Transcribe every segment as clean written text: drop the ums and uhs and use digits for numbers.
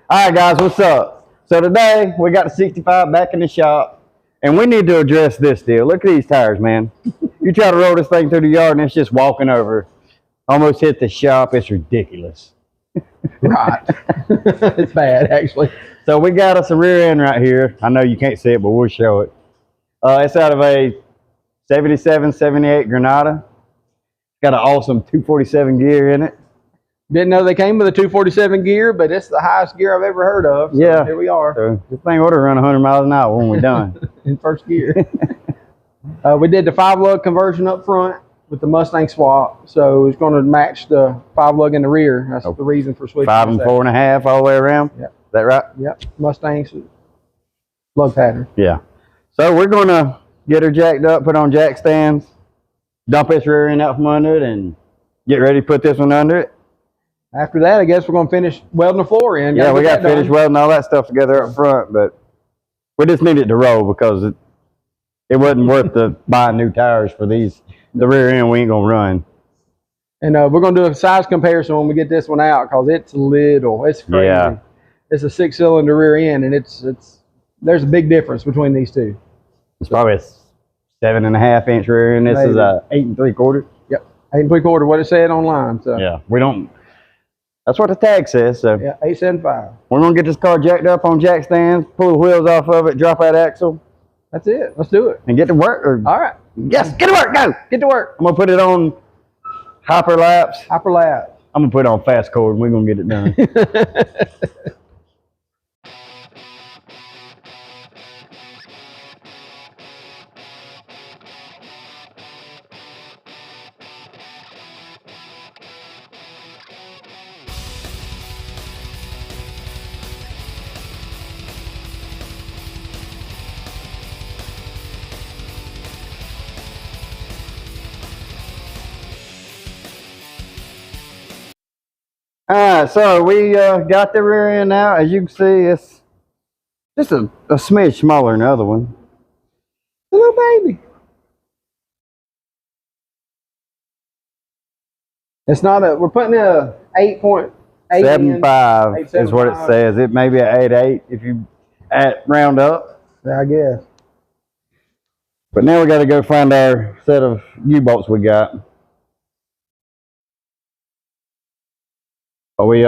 All right, guys, what's up? So today we got the 65 back in the shop, and we need to address this deal. Look at these tires, man. You try to roll this thing through the yard, and it's just walking over. Almost hit the shop. It's ridiculous. Right. It's bad, actually. So we got us a rear end right here. I know you can't see it, but we'll show it. It's out of a 77, 78 Granada. Got an awesome 247 gear in it. Didn't know they came with a 247 gear, but it's the highest gear I've ever heard of. So Yeah. here we are. So this thing ought to run 100 miles an hour when we're done. In first gear. We did the 5-lug conversion up front with the Mustang swap, so it's going to match the 5-lug in the rear. That's the reason for switching. 5 and 4.5 all the way around. Yep. Is that right? Yep. Mustang's lug pattern. Yeah. So we're going to get her jacked up, put on jack stands, dump this rear end out from under it, and get ready to put this one under it. After that, I guess we're going to finish welding the floor in. Yeah, we got to finish welding all that stuff together up front, but we just need it to roll because it wasn't worth the buying new tires for these. The rear end we ain't going to run. And we're going to do a size comparison when we get this one out because it's little. It's crazy. Yeah. It's a 6-cylinder rear end, and there's a big difference between these two. It's probably a 7.5-inch rear end. This is a 8 3/4. Yep, 8 3/4. What it said online. So yeah, we don't. That's what the tag says. So yeah, 875. We're gonna get this car jacked up on jack stands, pull the wheels off of it, drop that axle. That's it. Let's do it and get to work. All right. Yes, get to work. Go. Get to work. I'm gonna put it on hyperlapse. Hyperlapse. I'm gonna put it on fast cord, and we're gonna get it done. All right, so we got the rear end out. As you can see, it's just a smidge smaller than the other one. A little baby. It's not a. We're putting a 8.8. 75 is what it says. It may be an 8.8 if you round up. Yeah, I guess. But now we got to go find our set of U-bolts we got. Are we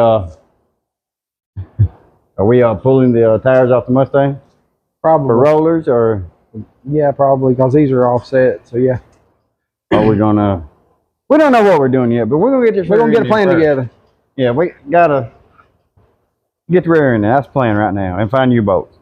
pulling the tires off the Mustang? Probably. For rollers or? Yeah, probably because these are offset. So yeah. Are we gonna? We don't know what we're doing yet, but we're gonna get this. We're gonna get a plan together. Yeah, we gotta get the rear in there. That's the plan right now, and find U-bolts.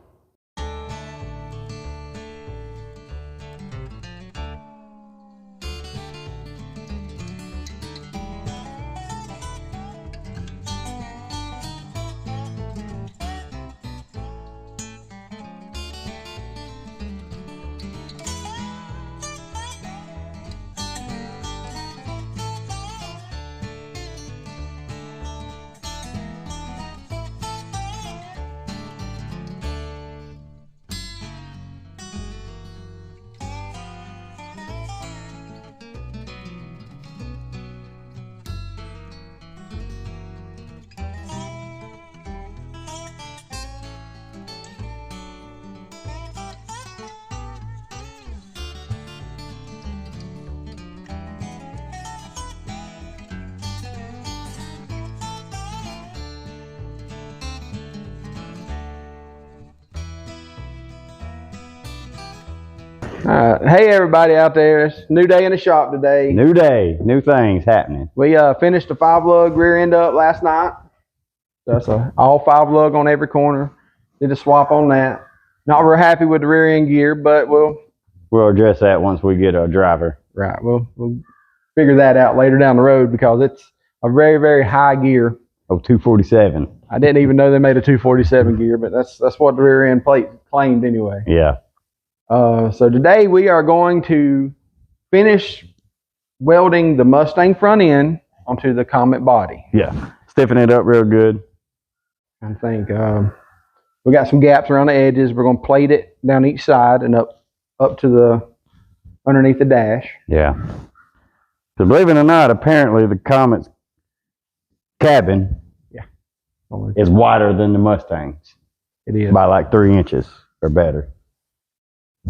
Hey everybody out there, it's a new day in the shop today. New day, new things happening. We finished the 5-lug rear end up last night. That's all 5-lug on every corner. Did a swap on that. Not real happy with the rear end gear, but we'll address that once we get a driver. Right, we'll figure that out later down the road because it's a very, very high gear. Oh, 247. I didn't even know they made a 247 gear, but that's what the rear end plate claimed anyway. Yeah. So today we are going to finish welding the Mustang front end onto the Comet body. Yeah, stiffen it up real good. I think we got some gaps around the edges. We're going to plate it down each side and up to the underneath the dash. Yeah. So believe it or not, apparently the Comet's cabin is wider than the Mustangs. It is. By like 3 inches or better.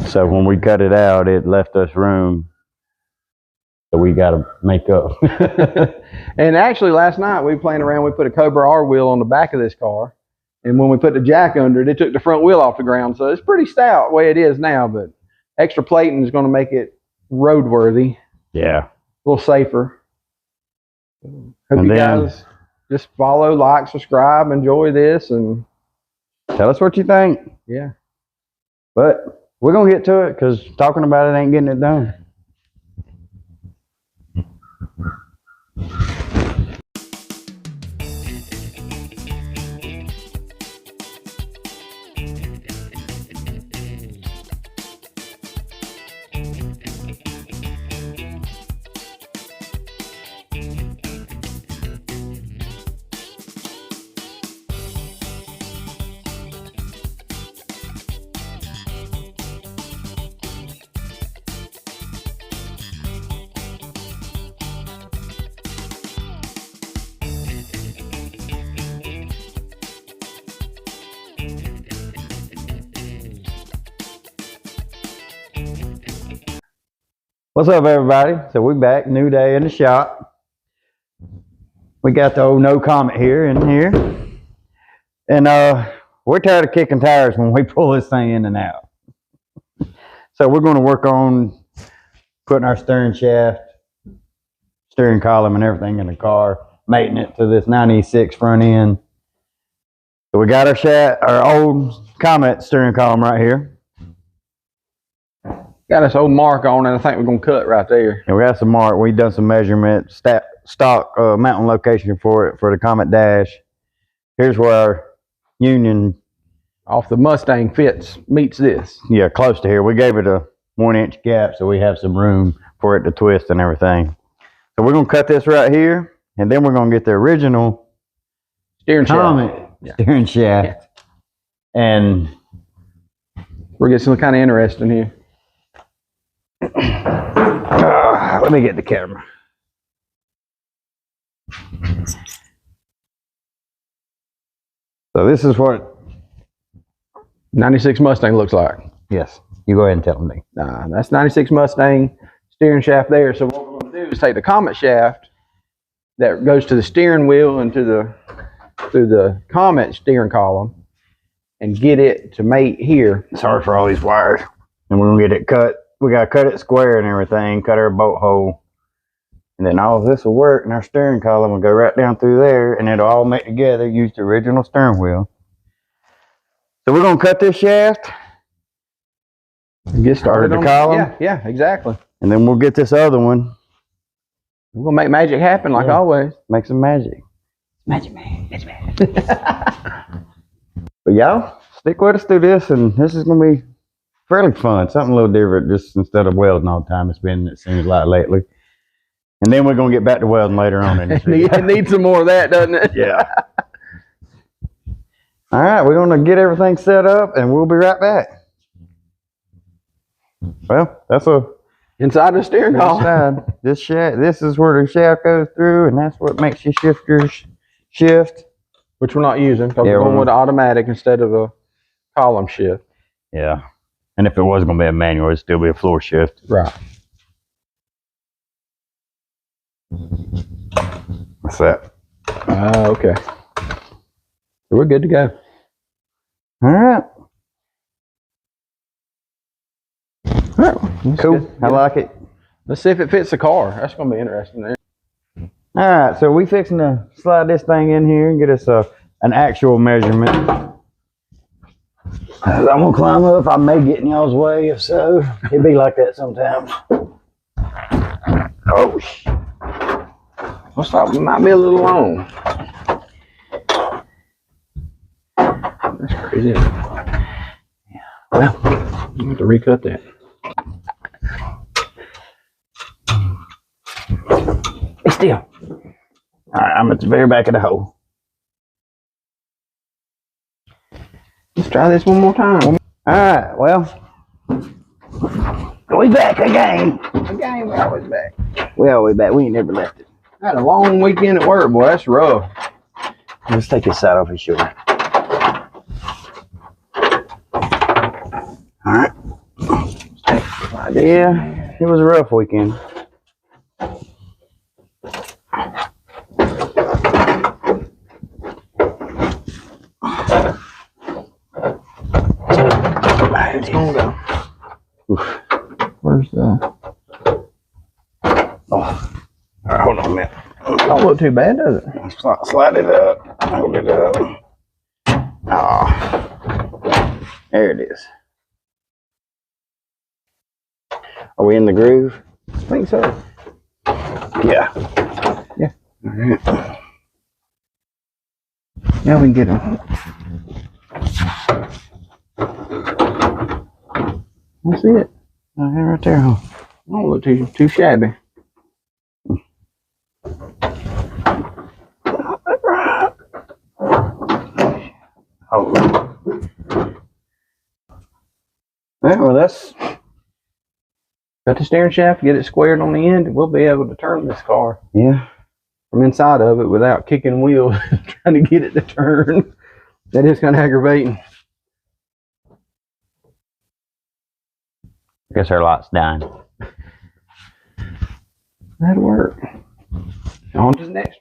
So when we cut it out, it left us room that we got to make up. And actually, last night we playing around. We put a Cobra R wheel on the back of this car, and when we put the jack under it, it took the front wheel off the ground. So it's pretty stout the way it is now, but extra plating is going to make it roadworthy. Yeah, a little safer. Hope you guys just follow, like, subscribe, enjoy this, and tell us what you think. Yeah. But we're going to get to it because talking about it ain't getting it done. What's up, everybody? So we back, new day in the shop. We got the old no comet here in here. And we're tired of kicking tires when we pull this thing in and out. So we're going to work on putting our steering shaft, steering column and everything in the car, mating it to this 96 front end. So we got our old Comet steering column right here. Got this old mark on it. I think we're going to cut right there. And we got some mark. We've done some measurement, stock mounting location for it for the Comet dash. Here's where our union off the Mustang meets this. Yeah, close to here. We gave it a 1 inch gap so we have some room for it to twist and everything. So we're going to cut this right here, and then we're going to get the original steering shaft. Steering shaft. Yeah. And we're getting some kind of interesting here. Let me get the camera. So this is what 96 Mustang looks like. Yes, you go ahead and tell me. That's 96 Mustang steering shaft there. So what we're going to do is take the Comet shaft that goes to the steering wheel and through the Comet steering column and get it to mate here. Sorry for all these wires. And we're going to get it cut. We got to cut it square and everything, cut our bolt hole. And then all of this will work, and our steering column will go right down through there, and it'll all mate together, use the original steering wheel. So we're going to cut this shaft. And get started the column. Yeah, exactly. And then we'll get this other one. We're going to make magic happen like always. Make some magic. Magic man. Magic man. But y'all, stick with us through this, and this is going to be fairly fun. Something a little different, just instead of welding all the time. It seems like lately. And then we're going to get back to welding later on in this video. It needs some more of that, doesn't it? Yeah. All right, we're going to get everything set up, and we'll be right back. Well, that's inside the steering column. This is where the shaft goes through, and that's what makes you shift. Which we're not using because we're going with automatic instead of a column shift. Yeah. And if it was going to be a manual, it'd still be a floor shift. Right. What's that? Okay. So we're good to go. All right. All right. Cool. I like it. Let's see if it fits the car. That's going to be interesting there. All right. So we fixing to slide this thing in here and get us an actual measurement. I'm going to climb up. I may get in y'all's way. If so, it be like that sometimes. Oh, Looks like we might be a little long. That's crazy. Yeah. Well, you have to recut that. Be still. All right, I'm at the very back of the hole. Let's try this one more time. All right, well, we back again. Again, we're always back. We always back. We ain't never left it. I had a long weekend at work, boy. That's rough. Let's take his side off his shoulder. All right. Yeah, it was a rough weekend. It's gonna go. Oof. Where's the? Oh, all right, hold on a minute. Don't look too bad, does it? Slide it up. Hold it up. Oh, there it is. Are we in the groove? I think so. Yeah. Yeah. All right. Now we can get him. That's it. Okay, right there, huh? Don't look too shabby. Oh. Well, that's Got the steering shaft, get it squared on the end, and we'll be able to turn this car yeah. from inside of it without kicking wheels, trying to get it to turn. That is kind of aggravating. I guess our light's dying. That'll work. On to the next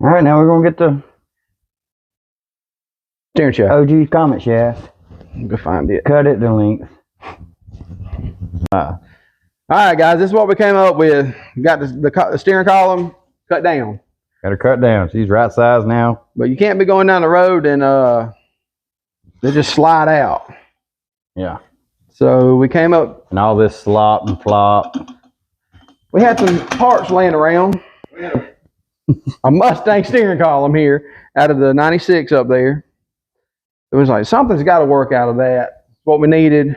All right, now we're gonna get the steering shaft. OG comet shaft. Go find it. Cut it to length. All right, guys, this is what we came up with. We got the steering column cut down, Got her cut down. She's right size now. but you can't be going down the road and they just slide out. Yeah. So we came up. And all this slop and flop. We had some parts laying around. We had a Mustang steering column here out of the 96 up there. It was like, something's got to work out of that. It's what we needed.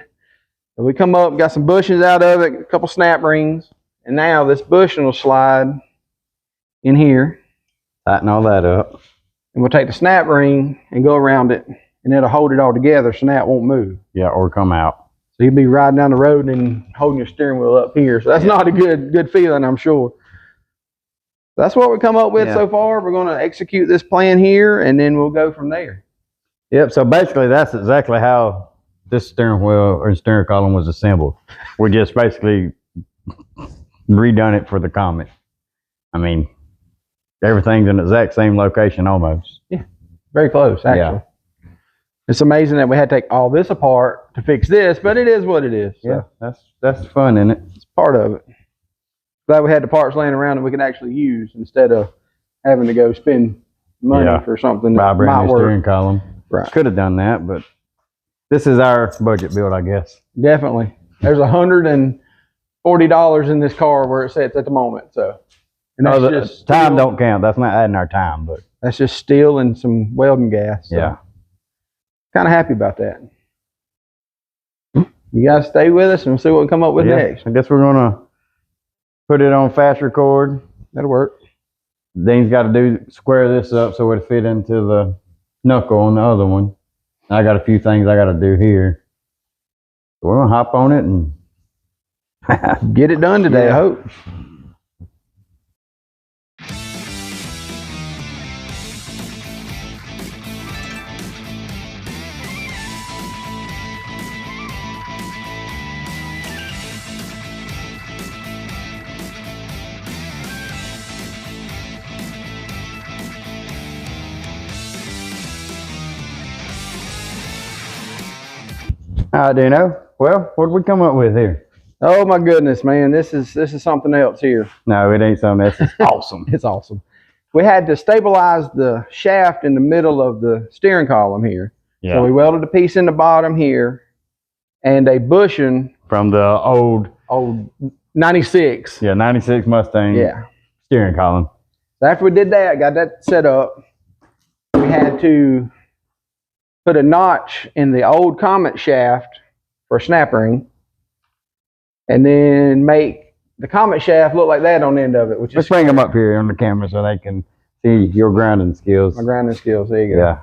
So we come up, got some bushings out of it, a couple snap rings, and now this bushing will slide in here. Tighten all that up. And we'll take the snap ring and go around it, and it'll hold it all together so now it won't move. Yeah, or come out. So you'll be riding down the road and holding your steering wheel up here. So that's not a good feeling, I'm sure. That's what we come up with so far. We're going to execute this plan here, and then we'll go from there. Yep, so basically that's exactly how this steering wheel or steering column was assembled. We just basically redone it for the Comet. I mean, everything's in the exact same location almost. Yeah, very close, actually. Yeah. It's amazing that we had to take all this apart to fix this, but it is what it is. So Yeah, that's fun, isn't it? it's part of it. Glad we had the parts laying around that we could actually use instead of having to go spend money for something By that brand might new work. steering column. Right. Could have done that, but this is our budget build, I guess. Definitely. There's $140 in this car where it sits at the moment. So, and that's just time steel. don't count. That's not adding our time, but That's just steel and some welding gas. So yeah. kind of happy about that. You guys stay with us and we'll see what we come up with next. I guess we're gonna put it on fast record. That'll work. Dean's got to square this up so it'll fit into the knuckle on the other one. I got a few things I got to do here. So we're gonna hop on it and Get it done today, I hope. All right, Dino. Well, what did we come up with here? Oh my goodness, man. This is something else here. No, it ain't something. That's awesome. It's awesome. We had to stabilize the shaft in the middle of the steering column here. Yeah. So we welded a piece in the bottom here and a bushing From the old 96. Yeah, 96 Mustang steering column. So after we did that, got that set up, we had to put a notch in the old Comet shaft for a snap ring, and then make the Comet shaft look like that on the end of it. Which Let's is bring them up here on the camera so they can see your grounding skills. my grinding skills. There you go.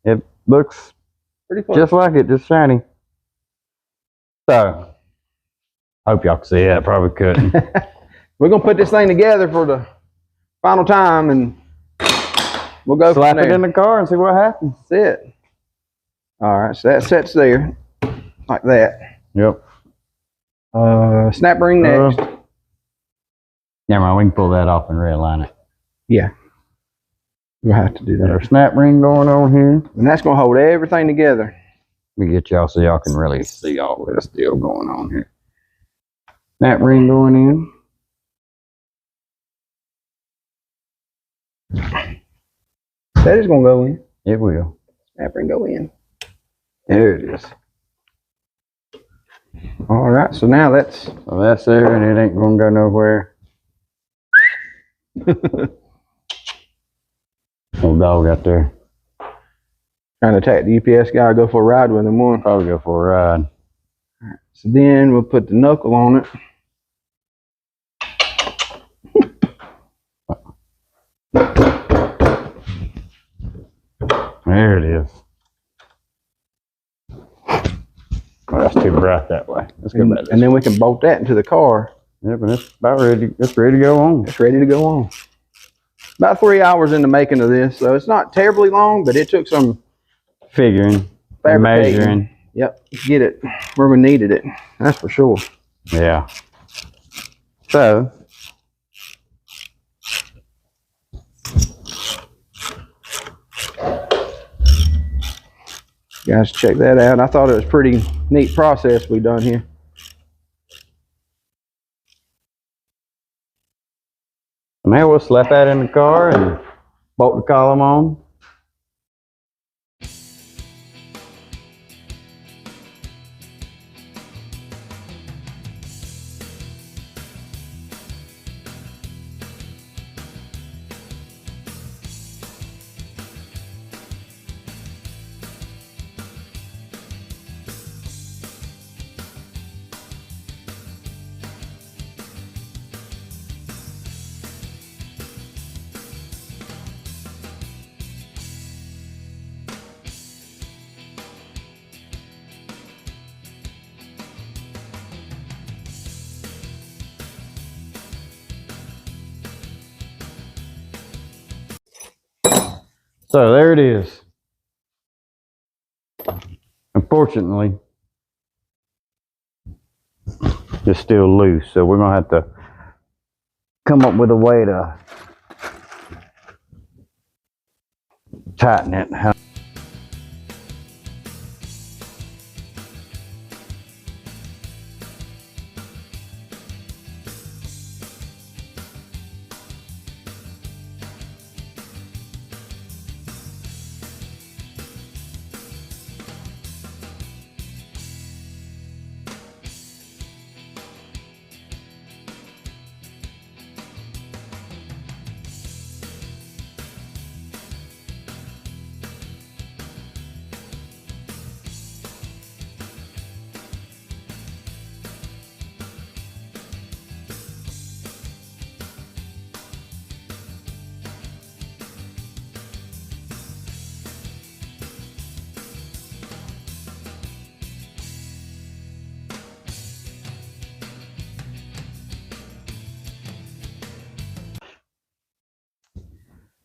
Yeah, it looks Pretty close. just like it, just shiny. So, hope y'all can see it. I probably couldn't. We're gonna put this thing together for the final time and we'll go slap from there. it in the car and see what happens. That's it. All right, so that sets there like that. Yep. Snap ring next. Never mind, we can pull that off and realign it. Yeah. We'll have to do that. Our snap ring going on here. And that's going to hold everything together. Let me get y'all so y'all can really see all this deal going on here. Snap ring going in. That is going to go in. It will. Snap ring go in. There it is. All right, so now that's there, and it ain't going to go nowhere. Little dog out there. trying to attack the UPS guy. Go for a ride with him one. Probably go for a ride. So then we'll put the knuckle on it. There it is. Oh, that's too bright that way. Let's go back. And then we can bolt that into the car. Yeah, but it's about ready. It's ready to go on. It's ready to go on. About 3 hours in the making of this, so it's not terribly long, but it took some Figuring, fabricating. measuring. Yep, get it where we needed it. That's for sure. Yeah. So, Guys, check that out. I thought it was a pretty neat process we done here. now we'll slap that in the car and bolt the column on. So there it is. Unfortunately, it's still loose, so we're gonna have to come up with a way to tighten it.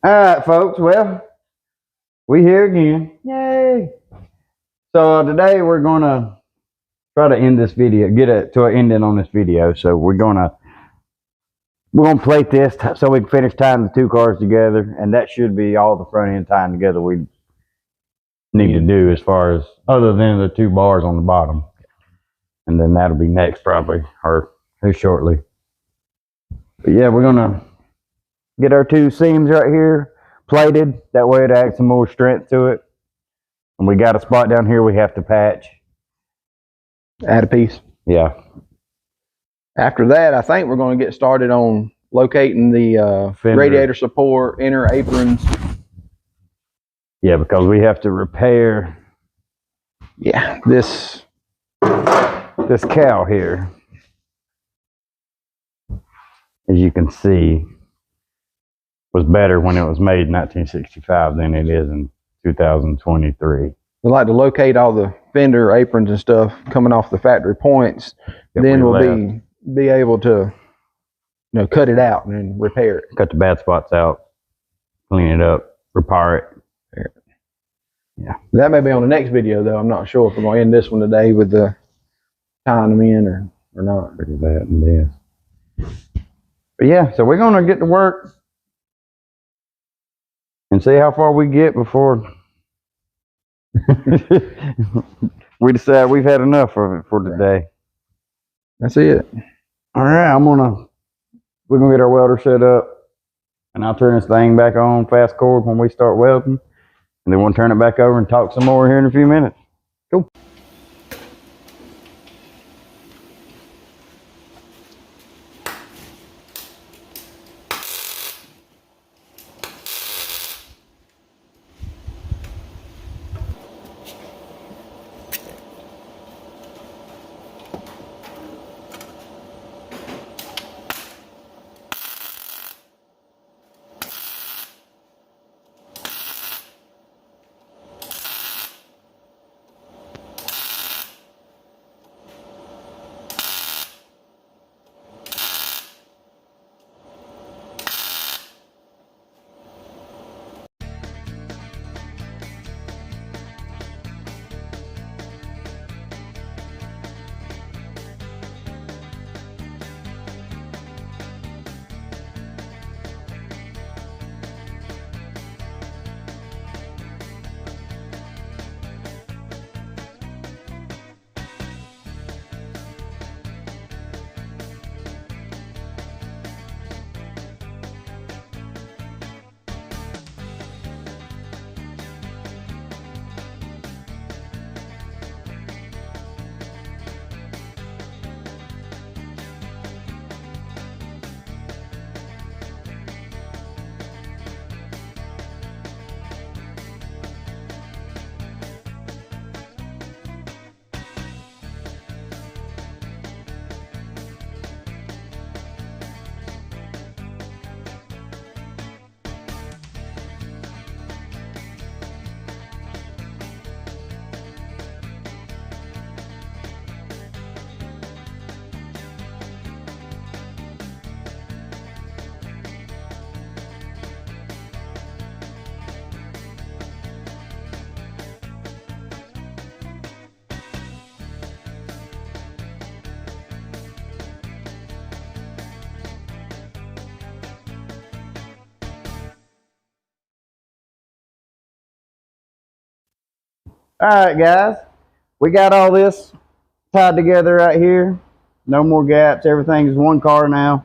All right, folks. Well, we here again. Yay! So today we're gonna try to end this video, get it to an ending on this video. So we're gonna plate this so we can finish tying the two cars together, and that should be all the front end tying together we need to do as far as other than the two bars on the bottom, and then that'll be next probably or here shortly. But yeah, we're gonna get our two seams right here plated. That way it adds some more strength to it. And we got a spot down here we have to patch. Add a piece. Yeah. After that, I think we're going to get started on locating the radiator support, inner aprons. Yeah, because we have to repair this cow here. As you can see, was better when it was made in 1965 than it is in 2023. We like to locate all the fender aprons and stuff coming off the factory points. Then we'll be able to, cut it out and repair it. Cut the bad spots out, clean it up. repair it. Yeah. That may be on the next video, though. I'm not sure if we're going to end this one today with the tying them in or not. Look at that and this. But yeah, so we're going to get to work and see how far we get before we decide we've had enough of it for today. That's it. All right, we're going to get our welder set up, and I'll turn this thing back on fast forward when we start welding. And then we'll turn it back over and talk some more here in a few minutes. Cool. All right, guys, we got all this tied together right here. No more gaps. Everything's one car now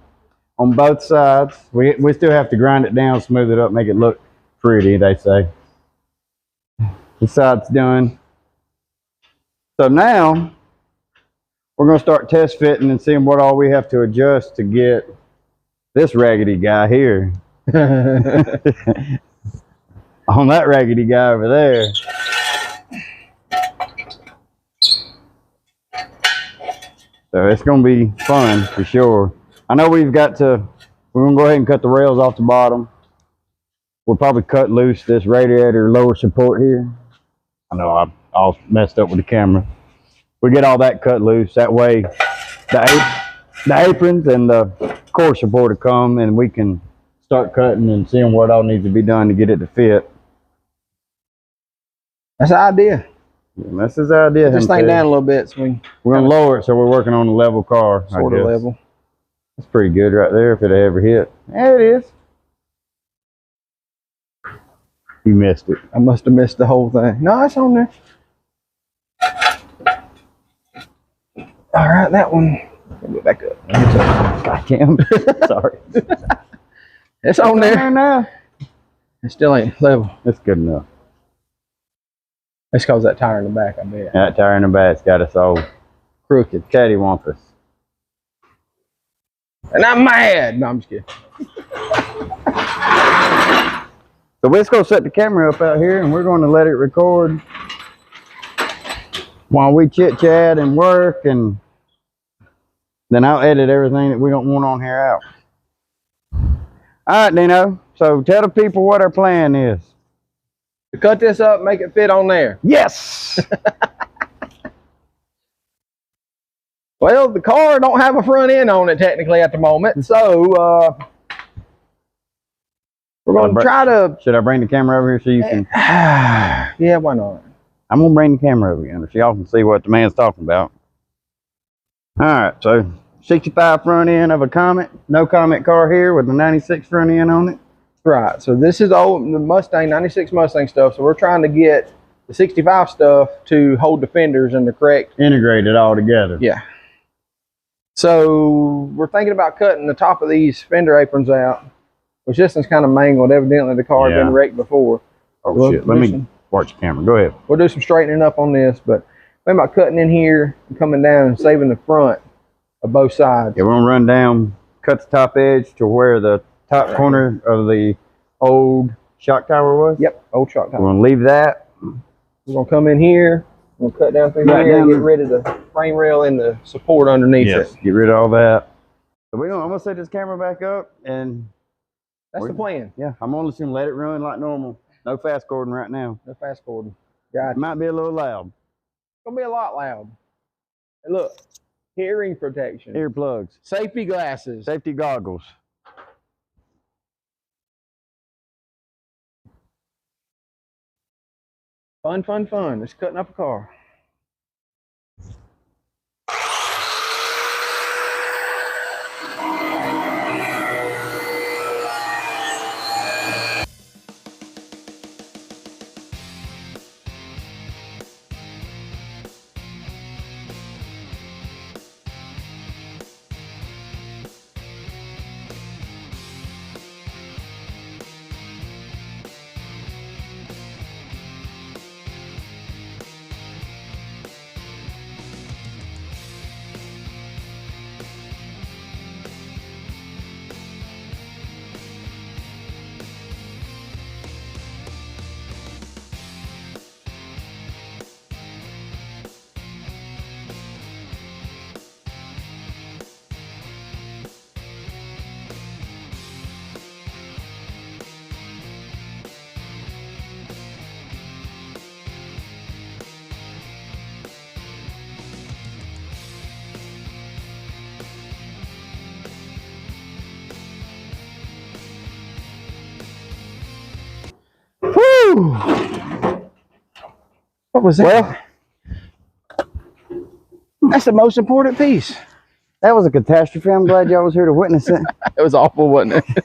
on both sides. We still have to grind it down, smooth it up, make it look pretty, they say. The side's done. So now we're going to start test fitting and seeing what all we have to adjust to get this raggedy guy here on that raggedy guy over there. So it's going to be fun for sure. I know we're going to go ahead and cut the rails off the bottom. We'll probably cut loose this radiator lower support here. I know I all messed up with the camera. We get all that cut loose. That way the aprons and the core support will come and we can start cutting and seeing what all needs to be done to get it to fit. That's the idea. And that's his idea. Just thing down a little bit. So we're going to lower it so we're working on a level car. Sort of level. That's pretty good right there if it ever hit. There it is. You missed it. I must have missed the whole thing. No, it's on there. All right, that one. Let me get back up. I can. Sorry. It's on there now. It still ain't level. That's good enough. That's because that tire in the back, I bet. That tire in the back's got us all crooked, cattywampus. And I'm mad. No, I'm just kidding. So we're just going to set the camera up out here and we're going to let it record while we chit chat and work, and then I'll edit everything that we don't want on here out. All right, Dino. So tell the people what our plan is. To cut this up, make it fit on there. Yes. Well, the car don't have a front end on it technically at the moment, so We're going to try to... Should I bring the camera over here so you can... Yeah, why not? I'm going to bring the camera over here so y'all can see what the man's talking about. All right, so 65 front end of a Comet. No Comet car here with the 96 front end on it. Right, so this is the Mustang, 96 Mustang stuff. So we're trying to get the 65 stuff to hold the fenders in the correct... Integrate it all together. Yeah. So we're thinking about cutting the top of these fender aprons out, which this one's kind of mangled. Evidently the car had been wrecked before. Oh shit, let me watch the camera. Go ahead. We'll do some straightening up on this, but think about cutting in here and coming down and saving the front of both sides. Yeah, we're gonna run down, cut the top edge to where the top corner of the old shock tower was. Yep, old shock tower. We're gonna leave that. We're gonna come in here. We'll cut down through here and get rid of the frame rail and the support underneath it. Get rid of all that. So I'm gonna set this camera back up, and that's the plan. Yeah, I'm only just gonna let it run like normal. No fast forwarding right now. No fast forwarding. Gotcha. It might be a little loud. It's gonna be a lot loud. And look, hearing protection. Earplugs. Safety glasses. Safety goggles. Fun, fun, fun. It's cutting up a car. Whew. What was that? Well, that's the most important piece. That was a catastrophe. I'm glad y'all was here to witness it. It was awful, wasn't it?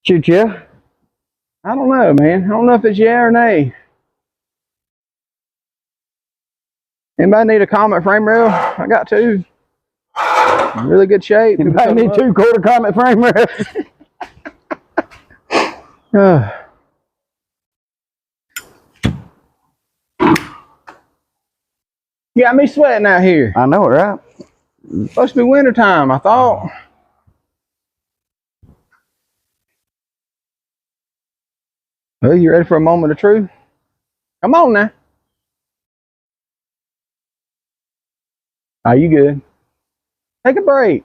Shoot you? I don't know, man. I don't know if it's yeah or nay. Anybody need a Comet frame rail? I got two. In really good shape. Anybody need 2-quarter Comet frame rails? You got me sweating out here. I know it, right? It's supposed to be winter time, I thought. Well, you ready for a moment of truth? Come on now. Are you good? Take a break.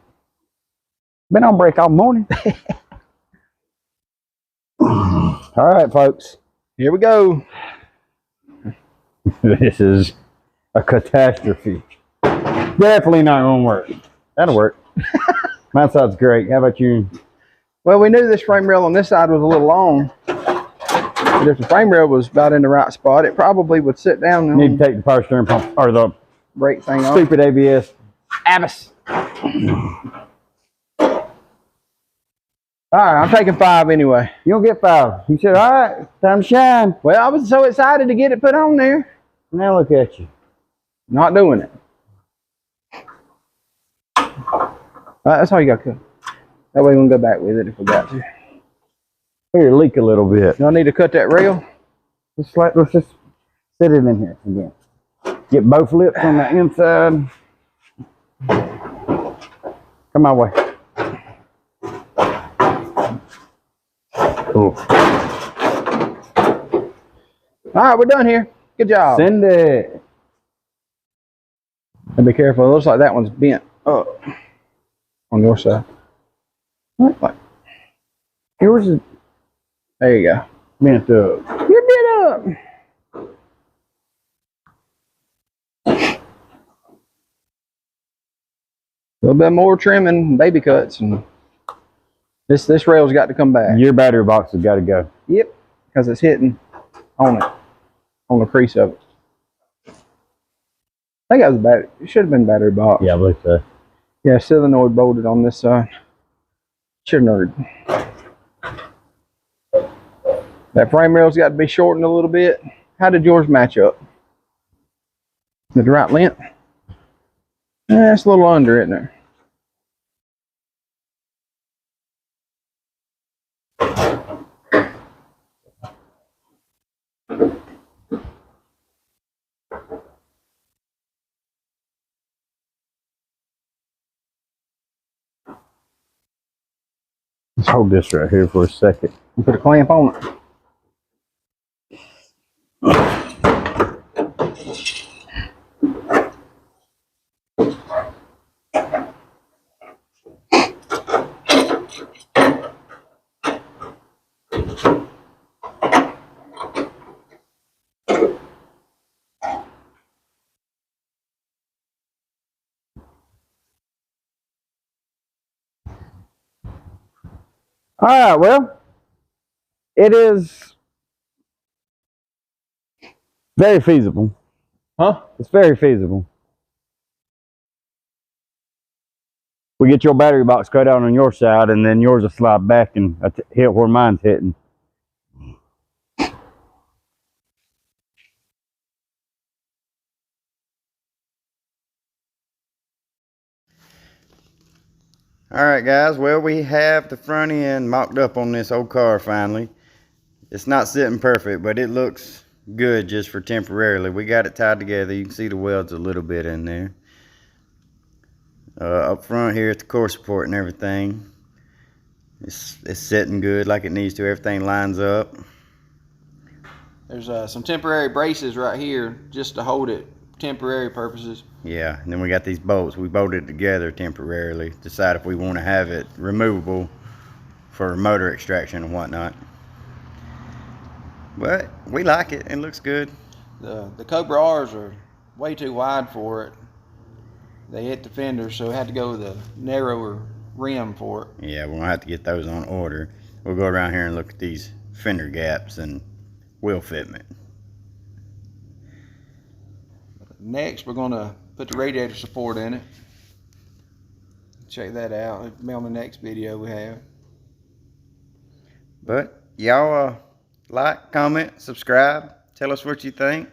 Been on break all morning. All right, folks. Here we go. This is a catastrophe. Definitely not gonna work. That'll work. My side's great. How about you? Well, we knew this frame rail on this side was a little long. But if the frame rail was about in the right spot, it probably would sit down. You need to take the power steering pump or the brake thing off. stupid ABS. Abbas. All right, I'm taking 5 anyway. You don't get 5. You said, all right, time to shine. Well, I was so excited to get it put on there. Now look at you. Not doing it. That's all you got to cut. That way we can go back with it if we got to. Here, leak a little bit. Do I need to cut that rail? Let's just sit it in here again. Get both lips on the inside. Come my way. Cool. All right, we're done here. Good job. Send it. And be careful. It looks like that one's bent up on your side. What? Like, yours is. There you go. Bent up. You're bent up. little bit more trimming, baby cuts, and this rail's got to come back. Your battery box has got to go. Yep, because it's hitting on it, on the crease of it. I think that was a battery. It should have been battery box. Yeah, I believe so. Yeah, solenoid bolted on this side. Should have nerded. That frame rail's got to be shortened a little bit. How did yours match up? The right length? It's a little under, isn't it? Let's hold this right here for a second. Put a clamp on it. All right, well, it is very feasible. Huh? It's very feasible. We get your battery box cut out on your side, and then yours will slide back and hit where mine's hitting. All right, guys. Well, we have the front end mocked up on this old car finally. It's not sitting perfect, but it looks good just for temporarily. We got it tied together. You can see the welds a little bit in there. Up front here at the core support and everything, it's sitting good like it needs to. Everything lines up. There's some temporary braces right here just to hold it, temporary purposes. Yeah, and then we got these bolts. We bolted together temporarily. Decide if we want to have it removable for motor extraction and whatnot. But we like it. It looks good. The Cobra R's are way too wide for it. They hit the fender, so I had to go with a narrower rim for it. Yeah, we're gonna have to get those on order. We'll go around here and look at these fender gaps and wheel fitment. Next, we're gonna put the radiator support in it. Check that out. It'll be on the next video we have. But y'all like, comment, subscribe, tell us what you think.